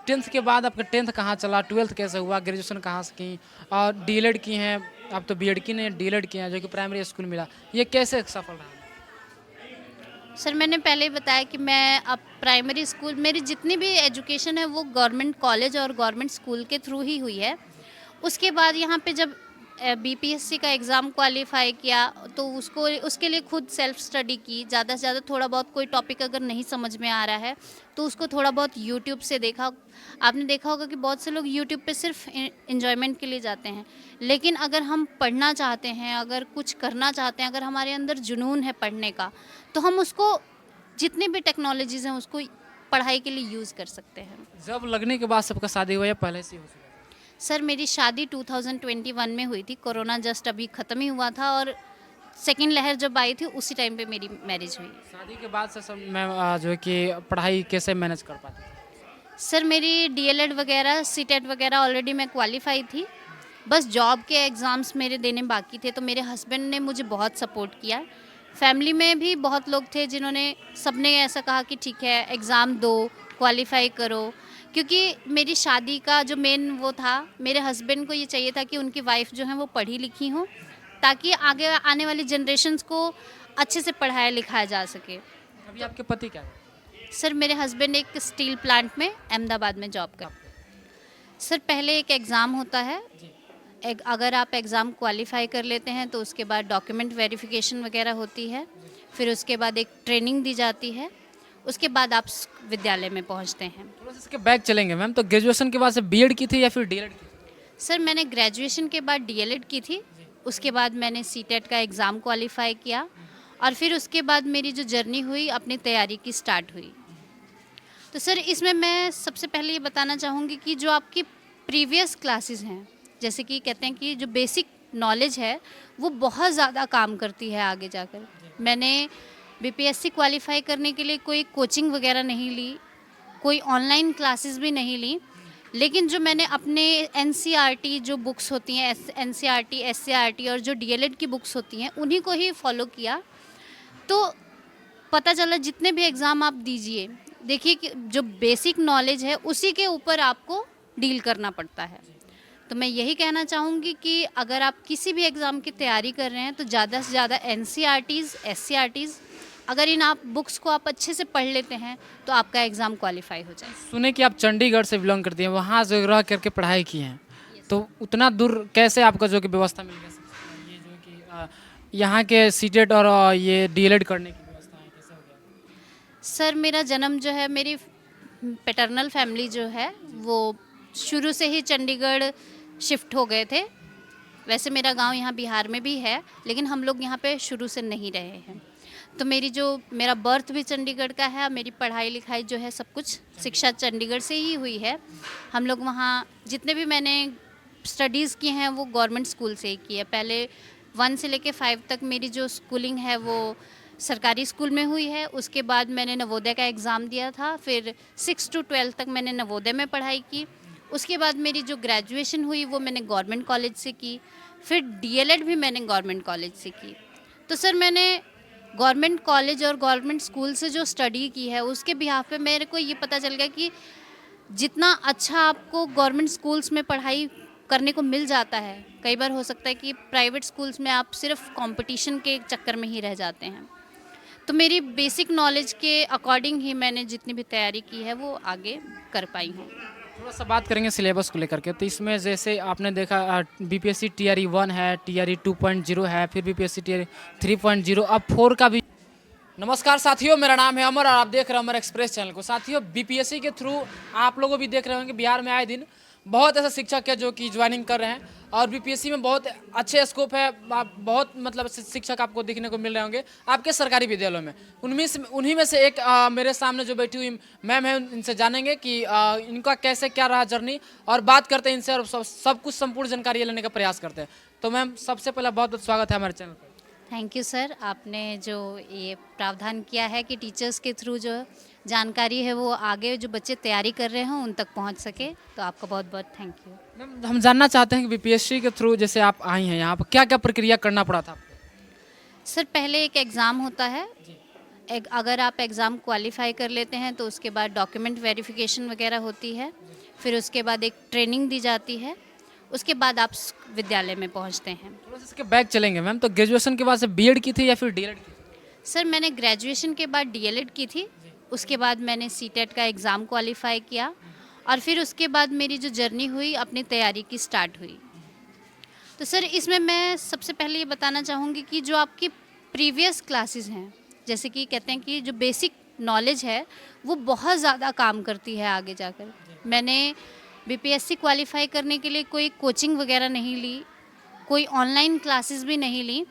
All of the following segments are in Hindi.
टेंथ के बाद आपका टेंथ कहाँ चला, ट्वेल्थ कैसे हुआ, ग्रेजुएशन कहाँ से की और डीएलएड की हैं, आप तो बीएड की नहीं डीएलएड की हैं जो कि प्राइमरी स्कूल मिला, ये कैसे सफल रहा? सर मैंने पहले ही बताया कि मैं अब प्राइमरी स्कूल मेरी जितनी भी एजुकेशन है वो गवर्नमेंट कॉलेज और गवर्नमेंट स्कूल के थ्रू ही हुई है। उसके बाद यहाँ पे जब बीपीएससी का एग्ज़ाम क्वालिफाई किया तो उसको उसके लिए खुद सेल्फ स्टडी की, ज़्यादा से ज़्यादा थोड़ा बहुत कोई टॉपिक अगर नहीं समझ में आ रहा है तो उसको थोड़ा बहुत यूट्यूब से देखा। आपने देखा होगा कि बहुत से लोग यूट्यूब पे सिर्फ इंजॉयमेंट के लिए जाते हैं, लेकिन अगर हम पढ़ना चाहते हैं, अगर कुछ करना चाहते हैं, अगर हमारे अंदर जुनून है पढ़ने का, तो हम उसको जितनी भी टेक्नोलॉजीज़ हैं उसको पढ़ाई के लिए यूज़ कर सकते हैं। जब लगने के बाद सबका शादी हुआ या पहले से ही हो चुका? सर मेरी शादी 2021 में हुई थी, कोरोना जस्ट अभी ख़त्म ही हुआ था और सेकेंड लहर जब आई थी उसी टाइम पे मेरी मैरिज हुई। शादी के बाद से सब मैं जो है कि पढ़ाई कैसे मैनेज कर पाते थे? सर मेरी डीएलएड वगैरह सीटेट वगैरह ऑलरेडी मैं क्वालिफाई थी, बस जॉब के एग्ज़ाम्स मेरे देने बाकी थे, तो मेरे हस्बैंड ने मुझे बहुत सपोर्ट किया। फैमिली में भी बहुत लोग थे जिन्होंने सबने ऐसा कहा कि ठीक है एग्ज़ाम दो, क्वालिफाई करो, क्योंकि मेरी शादी का जो मेन वो था, मेरे हस्बैंड को ये चाहिए था कि उनकी वाइफ जो है वो पढ़ी लिखी हो, ताकि आगे आने वाली जनरेशन्स को अच्छे से पढ़ाया लिखाया जा सके। अभी आपके पति क्या है? सर मेरे हस्बैंड एक स्टील प्लांट में अहमदाबाद में जॉब करते हैं। सर पहले एक एग्ज़ाम होता है, जी। एक अगर आप एग्ज़ाम क्वालिफाई कर लेते हैं तो उसके बाद डॉक्यूमेंट वेरिफिकेशन वगैरह होती है, फिर उसके बाद एक ट्रेनिंग दी जाती है, उसके बाद आप विद्यालय में पहुंचते हैं। थोड़ा सा इसके बैक चलेंगे मैम, तो ग्रेजुएशन के बाद से बीएड की थी या फिर डीएलएड की थी? सर मैंने ग्रेजुएशन के बाद डीएलएड की थी, उसके बाद मैंने सीटेट का एग्ज़ाम क्वालिफाई किया और फिर उसके बाद मेरी जो जर्नी हुई अपनी तैयारी की स्टार्ट हुई। तो सर इसमें मैं सबसे पहले ये बताना चाहूँगी कि जो आपकी प्रीवियस क्लासेस हैं, जैसे कि कहते हैं कि जो बेसिक नॉलेज है वो बहुत ज़्यादा काम करती है आगे जाकर। मैंने बीपीएससी क्वालिफाई करने के लिए कोई कोचिंग वगैरह नहीं ली, कोई ऑनलाइन क्लासेस भी नहीं ली, लेकिन जो मैंने अपने एनसीईआरटी जो बुक्स होती हैं, एनसीईआरटी एससीईआरटी और जो डीएलएड की बुक्स होती हैं उन्हीं को ही फॉलो किया। तो पता चला जितने भी एग्ज़ाम आप दीजिए, देखिए कि जो बेसिक नॉलेज है उसी के ऊपर आपको डील करना पड़ता है। तो मैं यही कहना चाहूँगी कि अगर आप किसी भी एग्ज़ाम की तैयारी कर रहे हैं तो ज़्यादा से ज़्यादा एनसीईआरटीज़ एससीईआरटीज़ अगर इन आप बुक्स को आप अच्छे से पढ़ लेते हैं तो आपका एग्ज़ाम क्वालिफाई हो जाए। सुने कि आप चंडीगढ़ से बिलोंग करती हैं, वहाँ जो रह करके पढ़ाई की हैं, तो उतना दूर कैसे आपका जो कि व्यवस्था मिल गया? सबसे पहले ये जो कि यहाँ के सीटेट और ये डीएलएड करने की व्यवस्था है कैसे हो गया? सर मेरा जन्म जो है मेरी पैटर्नल फैमिली जो है वो शुरू से ही चंडीगढ़ शिफ्ट हो गए थे। वैसे मेरा गांव यहाँ बिहार में भी है, लेकिन हम लोग यहाँ पे शुरू से नहीं रहे हैं। तो मेरा बर्थ भी चंडीगढ़ का है, मेरी पढ़ाई लिखाई जो है सब कुछ शिक्षा चंडीगढ़ से ही हुई है। हम लोग वहाँ जितने भी मैंने स्टडीज़ की हैं वो गवर्नमेंट स्कूल से ही की है। पहले 1 से लेके 5 तक मेरी जो स्कूलिंग है वो सरकारी स्कूल में हुई है। उसके बाद मैंने नवोदय का एग्ज़ाम दिया था, फिर 6 to 12 तक मैंने नवोदय में पढ़ाई की। उसके बाद मेरी जो ग्रेजुएशन हुई वो मैंने गवर्नमेंट कॉलेज से की, फिर डीएलएड भी मैंने गवर्नमेंट कॉलेज से की। तो सर मैंने गवर्नमेंट कॉलेज और गवर्नमेंट स्कूल से जो स्टडी की है उसके बिहाफ पे मेरे को ये पता चल गया कि जितना अच्छा आपको गवर्नमेंट स्कूल्स में पढ़ाई करने को मिल जाता है, कई बार हो सकता है कि प्राइवेट स्कूल्स में आप सिर्फ कंपटीशन के चक्कर में ही रह जाते हैं। तो मेरी बेसिक नॉलेज के अकॉर्डिंग ही मैंने जितनी भी तैयारी की है वो आगे कर पाई हूँ। थोड़ा सा बात करेंगे सिलेबस को लेकर के, तो इसमें जैसे आपने देखा बीपीएससी टीआरई 1 है, टीआरई 2.0 है, फिर बीपीएससी टीआरई 3.0, अब 4 का भी। नमस्कार साथियों, मेरा नाम है अमर और आप देख रहे हैं अमर एक्सप्रेस चैनल को। साथियों बीपीएससी के थ्रू आप लोगों भी देख रहे होंगे बिहार में आए दिन बहुत ऐसे शिक्षक है जो कि ज्वाइनिंग कर रहे हैं और बीपीएससी में बहुत अच्छे स्कोप है। बहुत मतलब शिक्षक आपको देखने को मिल रहे होंगे आपके सरकारी विद्यालयों में। उन्हीं में से एक मेरे सामने जो बैठी हुई मैम है, इनसे जानेंगे कि इनका कैसे क्या रहा जर्नी और बात करते हैं इनसे और सब कुछ संपूर्ण जानकारी लेने का प्रयास करते हैं। तो मैम सबसे पहले बहुत बहुत स्वागत है हमारे चैनल पर। थैंक यू सर, आपने जो ये प्रावधान किया है कि टीचर्स के थ्रू जो जानकारी है वो आगे जो बच्चे तैयारी कर रहे हों उन तक पहुंच सके, तो आपका बहुत बहुत थैंक यू। मैम हम जानना चाहते हैं कि बीपीएससी के थ्रू जैसे आप आई हैं यहाँ पर क्या क्या प्रक्रिया करना पड़ा था? सर पहले एक एग्ज़ाम होता है, अगर आप एग्ज़ाम क्वालिफाई कर लेते हैं तो उसके बाद डॉक्यूमेंट वेरिफिकेशन वगैरह होती है, फिर उसके बाद एक ट्रेनिंग दी जाती है, उसके बाद आप विद्यालय में पहुंचते हैं। थोड़ा सा इसके बैक चलेंगे मैम, तो ग्रेजुएशन के बाद से बीएड की थी या फिर डीएलएड की थी? सर मैंने ग्रेजुएशन के बाद डीएलएड की थी, उसके बाद मैंने सीटेट का एग्ज़ाम क्वालिफाई किया और फिर उसके बाद मेरी जो जर्नी हुई अपनी तैयारी की स्टार्ट हुई। तो सर इसमें मैं सबसे पहले ये बताना चाहूँगी कि जो आपकी प्रीवियस क्लासेस हैं, जैसे कि कहते हैं कि जो बेसिक नॉलेज है वो बहुत ज़्यादा काम करती है आगे जाकर। मैंने बीपीएससी क्वालिफाई करने के लिए कोई कोचिंग वगैरह नहीं ली, कोई ऑनलाइन क्लासेस भी नहीं ली,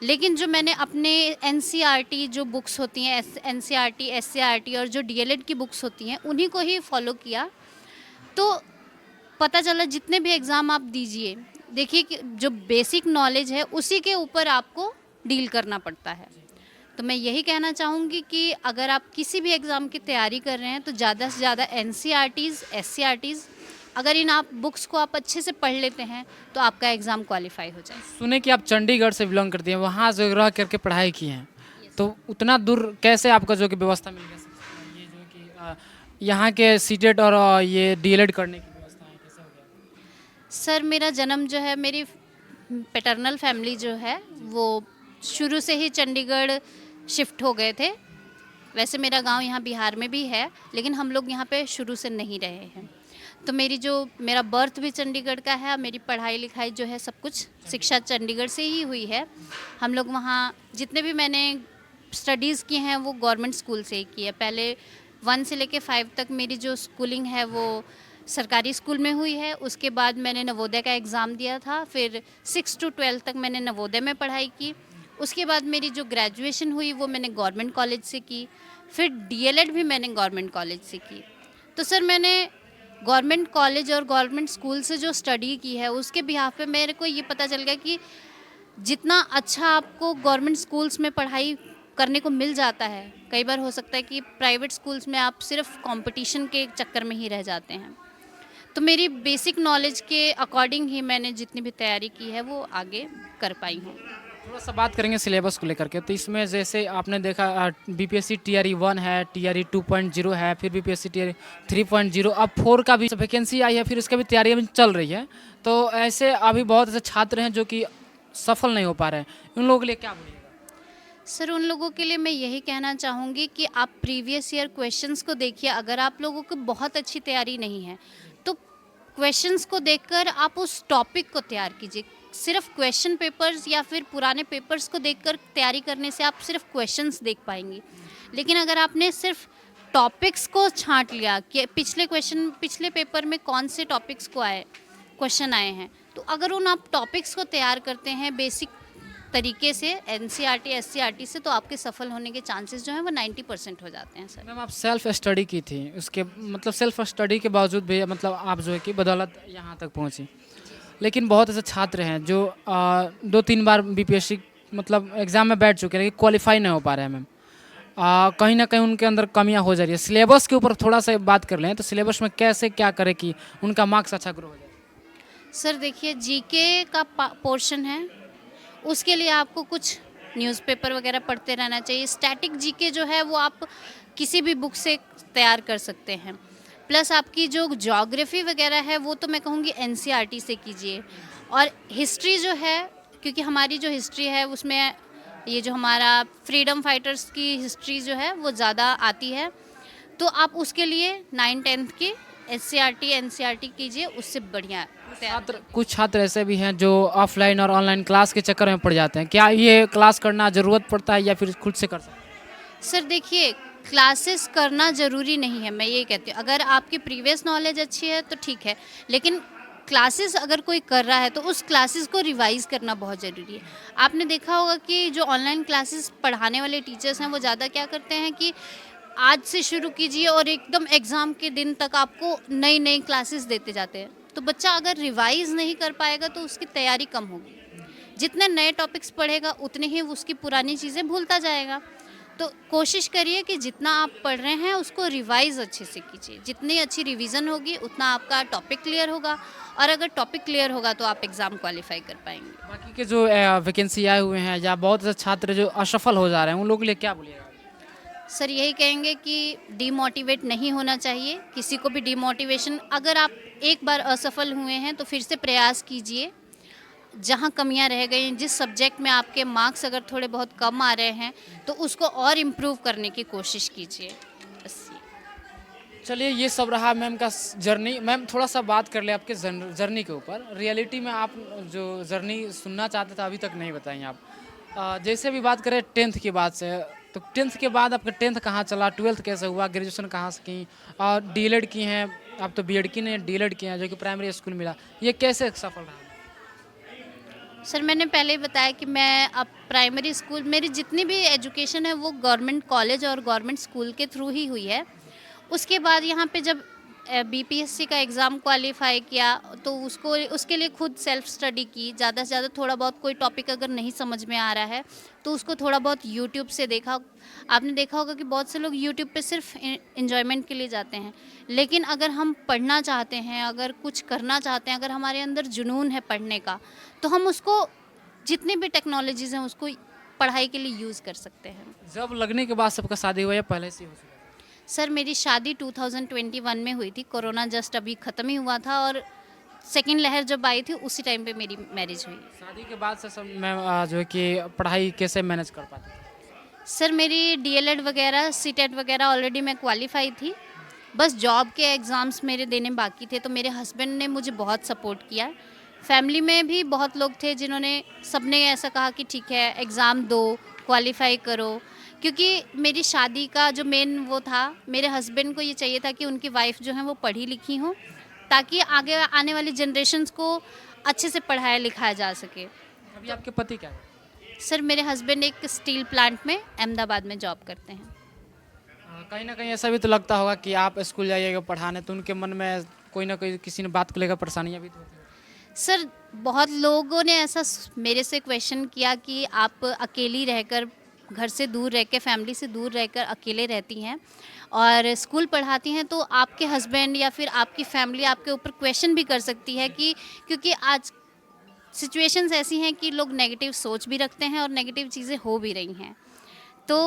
लेकिन जो मैंने अपने एनसीईआरटी जो बुक्स होती हैं, एनसीईआरटी एससीईआरटी और जो डीएलएड की बुक्स होती हैं उन्हीं को ही फॉलो किया। तो पता चला जितने भी एग्ज़ाम आप दीजिए, देखिए कि जो बेसिक नॉलेज है उसी के ऊपर आपको डील करना पड़ता है। तो मैं यही कहना चाहूँगी कि अगर आप किसी भी एग्ज़ाम की तैयारी कर रहे हैं तो ज़्यादा से ज़्यादा एनसीईआरटीज़ एससीईआरटीज़ अगर इन आप बुक्स को आप अच्छे से पढ़ लेते हैं तो आपका एग्ज़ाम क्वालिफाई हो जाए। सुने कि आप चंडीगढ़ से बिलोंग करती हैं, वहाँ जो रह करके पढ़ाई की हैं, तो उतना दूर कैसे आपका जो कि व्यवस्था मिल गया ये जो कि यहाँ के सीटेट और ये डीएलएड करने की व्यवस्था है, कैसे हो गया? सर मेरा जन्म जो है, मेरी पैटर्नल फैमिली जो है वो शुरू से ही चंडीगढ़ शिफ्ट हो गए थे। वैसे मेरा गांव यहाँ बिहार में भी है, लेकिन हम लोग यहाँ पे शुरू से नहीं रहे हैं। तो मेरा बर्थ भी चंडीगढ़ का है, मेरी पढ़ाई लिखाई जो है सब कुछ शिक्षा चंडीगढ़ से ही हुई है। हम लोग वहाँ जितने भी मैंने स्टडीज़ की हैं वो गवर्नमेंट स्कूल से ही की है। पहले 1 से लेके 5 तक मेरी जो स्कूलिंग है वो सरकारी स्कूल में हुई है। उसके बाद मैंने नवोदय का एग्ज़ाम दिया था, फिर 6 to 12 तक मैंने नवोदय में पढ़ाई की। उसके बाद मेरी जो ग्रेजुएशन हुई वो मैंने गवर्नमेंट कॉलेज से की, फिर डीएलएड भी मैंने गवर्नमेंट कॉलेज से की। तो सर मैंने गवर्नमेंट कॉलेज और गवर्नमेंट स्कूल से जो स्टडी की है उसके बिहाफ पे मेरे को ये पता चल गया कि जितना अच्छा आपको गवर्नमेंट स्कूल्स में पढ़ाई करने को मिल जाता है, कई बार हो सकता है कि प्राइवेट स्कूल्स में आप सिर्फ कंपटीशन के चक्कर में ही रह जाते हैं। तो मेरी बेसिक नॉलेज के अकॉर्डिंग ही मैंने जितनी भी तैयारी की है वो आगे कर पाई हूँ। थोड़ा सा बात करेंगे सिलेबस को लेकर के, तो इसमें जैसे आपने देखा बीपीएससी टीआरई 1 है, टीआरई 2.0 है, फिर बीपीएससी टीआरई 3.0, अब 4 का भी वैकेंसी आई है, फिर इसका भी तैयारी अभी चल रही है। तो ऐसे अभी बहुत ऐसे छात्र हैं जो कि सफल नहीं हो पा रहे हैं, उन लोगों के लिए क्या बोलिएगा? सर उन लोगों के लिए मैं यही कहना चाहूँगी कि आप प्रीवियस ईयर क्वेश्चंस को देखिए। अगर आप लोगों को बहुत अच्छी तैयारी नहीं है तो क्वेश्चंस को देखकर आप उस टॉपिक को तैयार कीजिए। सिर्फ क्वेश्चन पेपर्स या फिर पुराने पेपर्स को देखकर तैयारी करने से आप सिर्फ क्वेश्चंस देख पाएंगे, लेकिन अगर आपने सिर्फ टॉपिक्स को छांट लिया कि पिछले पेपर में कौन से टॉपिक्स को क्वेश्चन आए हैं, तो अगर उन आप टॉपिक्स को तैयार करते हैं बेसिक तरीके से एनसीईआरटी एससीईआरटी से, तो आपके सफल होने के चांसेस जो हैं वो 90% हो जाते हैं। सर मैम आप सेल्फ स्टडी की थी, उसके मतलब सेल्फ स्टडी के बावजूद भी मतलब आप जो है कि बदौलत यहाँ तक पहुँची, लेकिन बहुत ऐसे छात्र हैं जो 2-3 बार बीपीएससी मतलब एग्ज़ाम में बैठ चुके हैं लेकिन क्वालिफाई नहीं हो पा रहे हैं मैम। कहीं ना कहीं उनके अंदर कमियां हो जा रही है। सिलेबस के ऊपर थोड़ा सा बात कर लें तो सिलेबस में कैसे क्या करें कि उनका मार्क्स अच्छा ग्रो हो जाए? सर देखिए, जीके का पोर्शन है, उसके लिए आपको कुछ न्यूज़पेपर वगैरह पढ़ते रहना चाहिए। स्टैटिक जीके जो है वो आप किसी भी बुक से तैयार कर सकते हैं। प्लस आपकी जो ज्योग्राफी वगैरह है वो तो मैं कहूँगी एनसीईआरटी से कीजिए। और हिस्ट्री जो है, क्योंकि हमारी जो हिस्ट्री है उसमें ये जो हमारा फ्रीडम फाइटर्स की हिस्ट्री जो है वो ज़्यादा आती है, तो आप उसके लिए 9-10th की एससीईआरटी एनसीईआरटी कीजिए, उससे बढ़िया कुछ छात्र ऐसे भी हैं जो ऑफलाइन और ऑनलाइन क्लास के चक्कर में पड़ जाते हैं, क्या ये क्लास करना ज़रूरत पड़ता है या फिर खुद से कर सकते हैं? सर देखिए, क्लासेस करना ज़रूरी नहीं है, मैं ये कहती हूँ। अगर आपकी प्रीवियस नॉलेज अच्छी है तो ठीक है, लेकिन क्लासेस अगर कोई कर रहा है तो उस क्लासेस को रिवाइज करना बहुत ज़रूरी है। आपने देखा होगा कि जो ऑनलाइन क्लासेस पढ़ाने वाले टीचर्स हैं वो ज़्यादा क्या करते हैं कि आज से शुरू कीजिए और एकदम एग्ज़ाम के दिन तक आपको नई नई क्लासेस देते जाते हैं। तो बच्चा अगर रिवाइज नहीं कर पाएगा तो उसकी तैयारी कम होगी। जितने नए टॉपिक्स पढ़ेगा उतने ही उसकी पुरानी चीज़ें भूलता जाएगा। तो कोशिश करिए कि जितना आप पढ़ रहे हैं उसको रिवाइज अच्छे से कीजिए। जितनी अच्छी रिवीजन होगी उतना आपका टॉपिक क्लियर होगा, और अगर टॉपिक क्लियर होगा तो आप एग्ज़ाम क्वालिफाई कर पाएंगे। बाकी के जो वैकेंसी आए हुए हैं या बहुत से छात्र जो असफल हो जा रहे हैं उन लोगों के लिए क्या बोलिएगा? सर यही कहेंगे कि डीमोटिवेट नहीं होना चाहिए, किसी को भी डीमोटिवेशन, अगर आप एक बार असफल हुए हैं तो फिर से प्रयास कीजिए। जहाँ कमियां रह गई हैं, जिस सब्जेक्ट में आपके मार्क्स अगर थोड़े बहुत कम आ रहे हैं तो उसको और इम्प्रूव करने की कोशिश कीजिए। बस ये। चलिए, ये सब रहा मैम का जर्नी। मैम थोड़ा सा बात कर ले आपके जर्नी के ऊपर। रियलिटी में आप जो जर्नी सुनना चाहते थे अभी तक नहीं बताई आप। जैसे भी बात करें टेंथ की बात से, तो टेंथ के बाद आपका टेंथ कहाँ चला, ट्वेल्थ कैसे हुआ, ग्रेजुएशन कहाँ से की, और डीएलएड की हैं आप, तो बीएड की नहीं डीएलएड की हैं जो कि प्राइमरी स्कूल मिला, ये कैसे सफल रहा? सर मैंने पहले ही बताया कि मैं अब प्राइमरी स्कूल, मेरी जितनी भी एजुकेशन है वो गवर्नमेंट कॉलेज और गवर्नमेंट स्कूल के थ्रू ही हुई है। उसके बाद यहाँ पे जब बीपीएससी का एग्ज़ाम क्वालिफाई किया तो उसके लिए खुद सेल्फ स्टडी की, ज़्यादा से ज़्यादा थोड़ा बहुत कोई टॉपिक अगर नहीं समझ में आ रहा है तो उसको थोड़ा बहुत यूट्यूब से देखा। आपने देखा होगा कि बहुत से लोग यूट्यूब पे सिर्फ इन्जॉयमेंट के लिए जाते हैं, लेकिन अगर हम पढ़ना चाहते हैं, अगर कुछ करना चाहते हैं, अगर हमारे अंदर जुनून है पढ़ने का, तो हम उसको जितनी भी टेक्नोलॉजीज़ हैं उसको पढ़ाई के लिए यूज़ कर सकते हैं। जब लगने के बाद सबका शादी हुआ या पहले से ही हो चुका? सर मेरी शादी 2021 में हुई थी, कोरोना जस्ट अभी ख़त्म ही हुआ था और सेकेंड लहर जब आई थी उसी टाइम पे मेरी मैरिज हुई। शादी के बाद से सब मैं जो है कि पढ़ाई कैसे मैनेज कर पाती थी? सर मेरी डीएलएड वगैरह सीटेट वगैरह ऑलरेडी मैं क्वालिफाई थी, बस जॉब के एग्ज़ाम्स मेरे देने बाकी थे, तो मेरे हस्बैंड ने मुझे बहुत सपोर्ट किया। फैमिली में भी बहुत लोग थे जिन्होंने, सबने ऐसा कहा कि ठीक है एग्ज़ाम दो, क्वालिफाई करो, क्योंकि मेरी शादी का जो मेन वो था, मेरे हस्बैंड को ये चाहिए था कि उनकी वाइफ जो है वो पढ़ी लिखी हो, ताकि आगे आने वाली जनरेशन्स को अच्छे से पढ़ाया लिखाया जा सके। अभी आपके पति क्या करते सर मेरे हस्बैंड एक स्टील प्लांट में अहमदाबाद में जॉब करते हैं। हैं? कहीं ना कहीं ऐसा भी तो लगता होगा कि आप स्कूल जाइएगा पढ़ाने, तो उनके मन में कोई ना कोई किसी ने बात को लेकर परेशानियां भी तो होती हैं। सर बहुत लोगों ने ऐसा मेरे से क्वेश्चन किया कि आप अकेली रहकर, घर से दूर रह के, फैमिली से दूर रहकर अकेले रहती हैं और स्कूल पढ़ाती हैं, तो आपके हस्बैंड या फिर आपकी फैमिली आपके ऊपर क्वेश्चन भी कर सकती है कि, क्योंकि आज सिचुएशंस ऐसी हैं कि लोग नेगेटिव सोच भी रखते हैं और नेगेटिव चीज़ें हो भी रही हैं। तो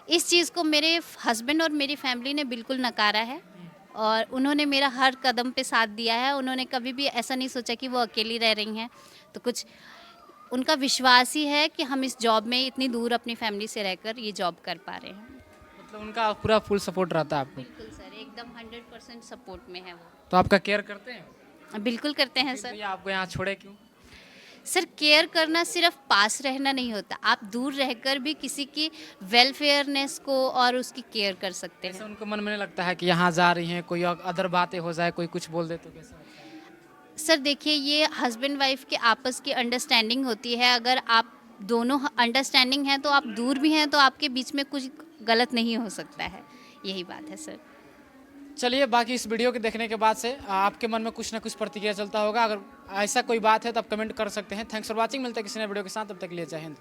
इस चीज़ को मेरे हस्बैंड और मेरी फैमिली ने बिल्कुल नकारा है और उन्होंने मेरा हर कदम पे साथ दिया है। उन्होंने कभी भी ऐसा नहीं सोचा कि वो अकेली रह रही हैं, तो कुछ उनका विश्वास ही है कि हम इस जॉब में इतनी दूर अपनी फैमिली से रहकर ये जॉब कर पा रहे हैं। मतलब उनका पूरा फुल सपोर्ट रहता है आपको? बिल्कुल सर, एकदम 100% सपोर्ट में है वो। तो आपका केयर करते हैं? बिल्कुल करते हैं फिर सर। तो ये आपको यहाँ छोड़े क्यों? सर केयर करना सिर्फ पास रहना नहीं होता, आप दूर रहकर भी किसी की वेलफेयरनेस को और उसकी केयर कर सकते ऐसे हैं। उनको मन में नहीं लगता है कि यहाँ जा रही हैं, कोई अदर बातें हो जाए, कोई कुछ बोल दे तो कैसा लगता है? सर देखिए, ये हस्बैंड वाइफ के आपस की अंडरस्टैंडिंग होती है। अगर आप दोनों अंडरस्टैंडिंग हैं तो आप दूर भी हैं तो आपके बीच में कुछ गलत नहीं हो सकता है, यही बात है सर। चलिए, बाकी इस वीडियो के देखने के बाद से आपके मन में कुछ ना कुछ प्रतिक्रिया चलता होगा। अगर ऐसा कोई बात है तो आप कमेंट कर सकते हैं। Thanks for watching. मिलते हैं किसी नए वीडियो के साथ, तब तक के लिए जय हिंद।